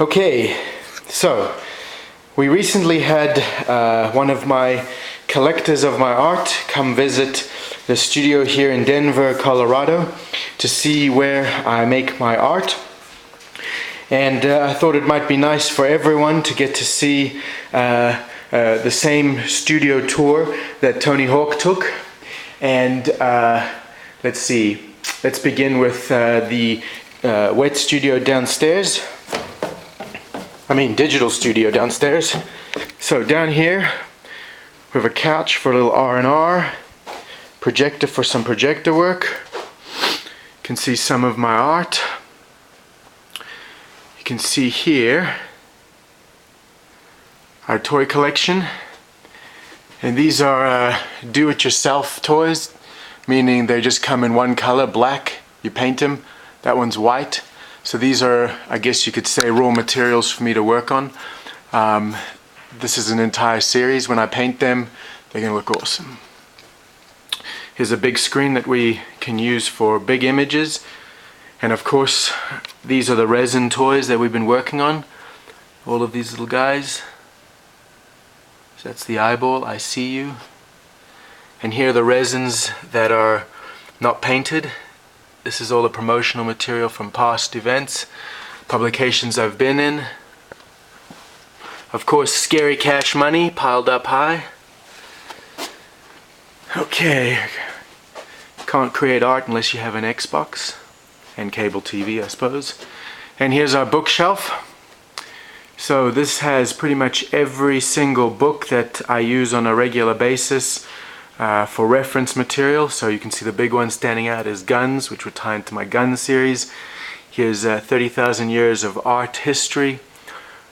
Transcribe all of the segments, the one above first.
Okay, so we recently had one of my collectors of my art come visit the studio here in Denver, Colorado to see where I make my art. And I thought it might be nice for everyone to get to see the same studio tour that Tony Hawk took. And let's see, let's begin with the wet studio downstairs. Digital studio downstairs. So down here we have a couch for a little R&R, projector for some projector work. You can see some of my art. You can see here our toy collection, and these are do-it-yourself toys, meaning they just come in one color, black. You paint them. That one's white. So these are, I guess you could say, raw materials for me to work on. This is an entire series. When I paint them, they're going to look awesome. Here's a big screen that we can use for big images. And of course, these are the resin toys that we've been working on. All of these little guys. So that's the eyeball, I see you. And here are the resins that are not painted. This is all the promotional material from past events, publications I've been in. Of course, scary cash money piled up high. Okay, can't create art unless you have an Xbox and cable TV, I suppose. And here's our bookshelf. So this has pretty much every single book that I use on a regular basis for reference material. So you can see the big one standing out is Guns, which would tie into my gun series. Here's 30,000 years of art history,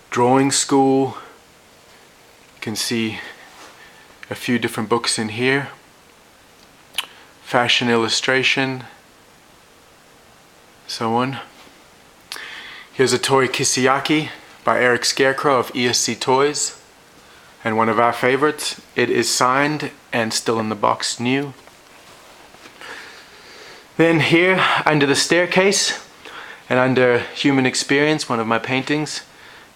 drawing school. You can see a few different books in here. Fashion illustration, so on. Here's a toy Kisiyaki by Eric Scarecrow of ESC Toys, and one of our favorites. It is signed and still in the box new. Then here under the staircase and under Human Experience, one of my paintings,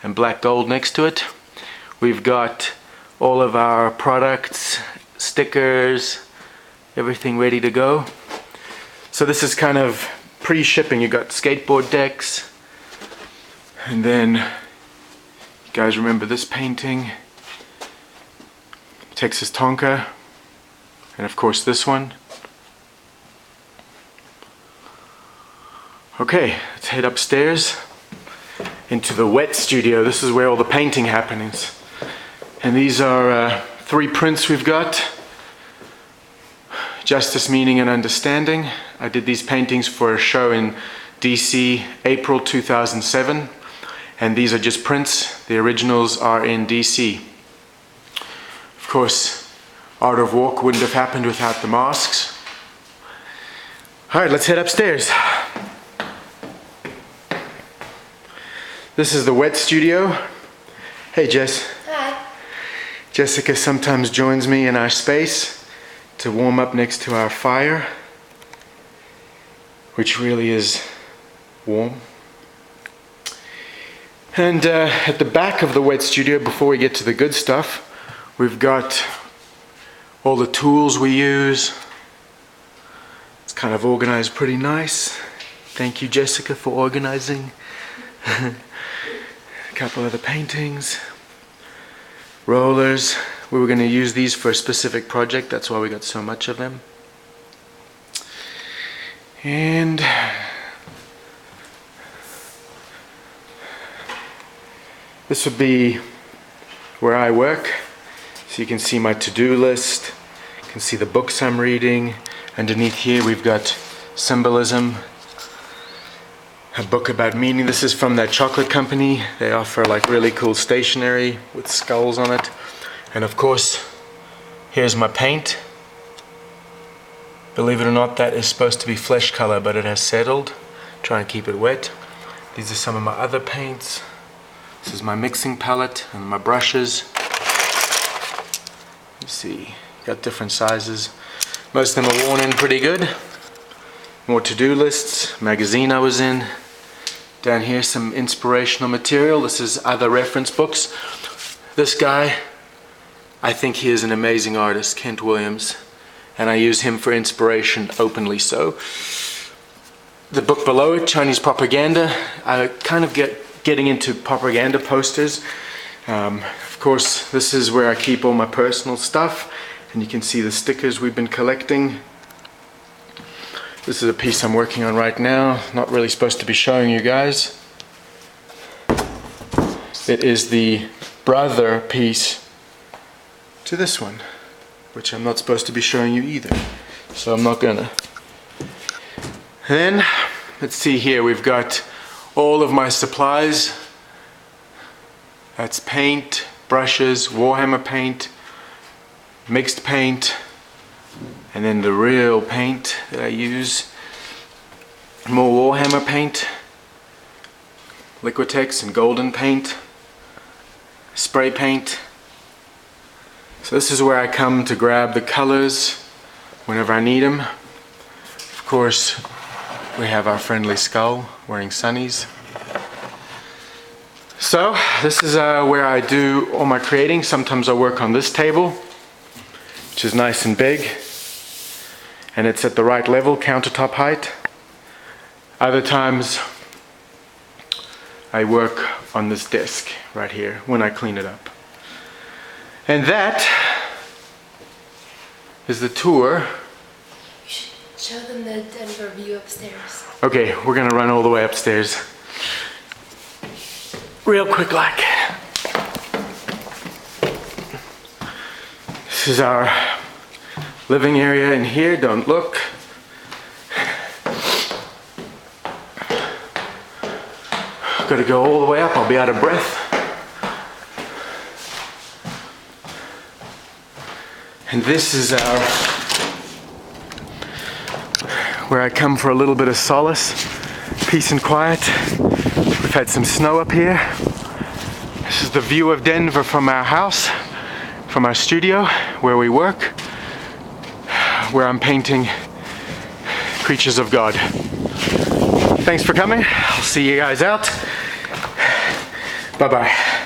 and black gold next to it, we've got all of our products, stickers, everything ready to go. So this is kind of pre-shipping. You got skateboard decks, and then you guys remember this painting, Texas Tonka, and of course this one. Okay, let's head upstairs into the wet studio. This is where all the painting happens. And these are 3 prints we've got. Justice, Meaning and Understanding. I did these paintings for a show in DC, April 2007. And these are just prints. The originals are in DC. Of course, Art of Walk wouldn't have happened without the masks. Alright, let's head upstairs. This is the wet studio. Hey Jess. Hi. Jessica sometimes joins me in our space to warm up next to our fire, which really is warm. And at the back of the wet studio, before we get to the good stuff, we've got all the tools we use. It's kind of organized pretty nice. Thank you, Jessica, for organizing. A couple of the paintings. Rollers. We were going to use these for a specific project, that's why we got so much of them. And this would be where I work. So you can see my to-do list, you can see the books I'm reading. Underneath here we've got symbolism, a book about meaning. This is from that chocolate company. They offer like really cool stationery with skulls on it. And of course, here's my paint. Believe it or not, that is supposed to be flesh color, but it has settled. Try and keep it wet. These are some of my other paints. This is my mixing palette and my brushes. You see, got different sizes. Most of them are worn in pretty good. More to-do lists, magazine I was in. Down here some inspirational material. This is other reference books. This guy, I think he is an amazing artist, Kent Williams, and I use him for inspiration openly so. The book below it, Chinese propaganda. I kind of getting into propaganda posters. Of course, this is where I keep all my personal stuff, and you can see the stickers we've been collecting. This is a piece I'm working on right now, not really supposed to be showing you guys. It is the brother piece to this one, which I'm not supposed to be showing you either, so I'm not gonna. Then, let's see here, we've got all of my supplies. That's paint, brushes, Warhammer paint, mixed paint, and then the real paint that I use. More Warhammer paint, Liquitex and golden paint, spray paint. So this is where I come to grab the colors whenever I need them. Of course, we have our friendly skull wearing sunnies. So this is where I do all my creating. Sometimes I work on this table, which is nice and big, and it's at the right level, countertop height. Other times I work on this desk right here when I clean it up. And that is the tour. Show them the Denver view upstairs. Okay, we're gonna run all the way upstairs. Real quick like. This is our living area in here, don't look. Gotta go all the way up, I'll be out of breath. And this is where I come for a little bit of solace, peace and quiet. We've had some snow up here. This is the view of Denver from our house, from our studio where we work, where I'm painting creatures of God. Thanks for coming. I'll see you guys out. Bye-bye.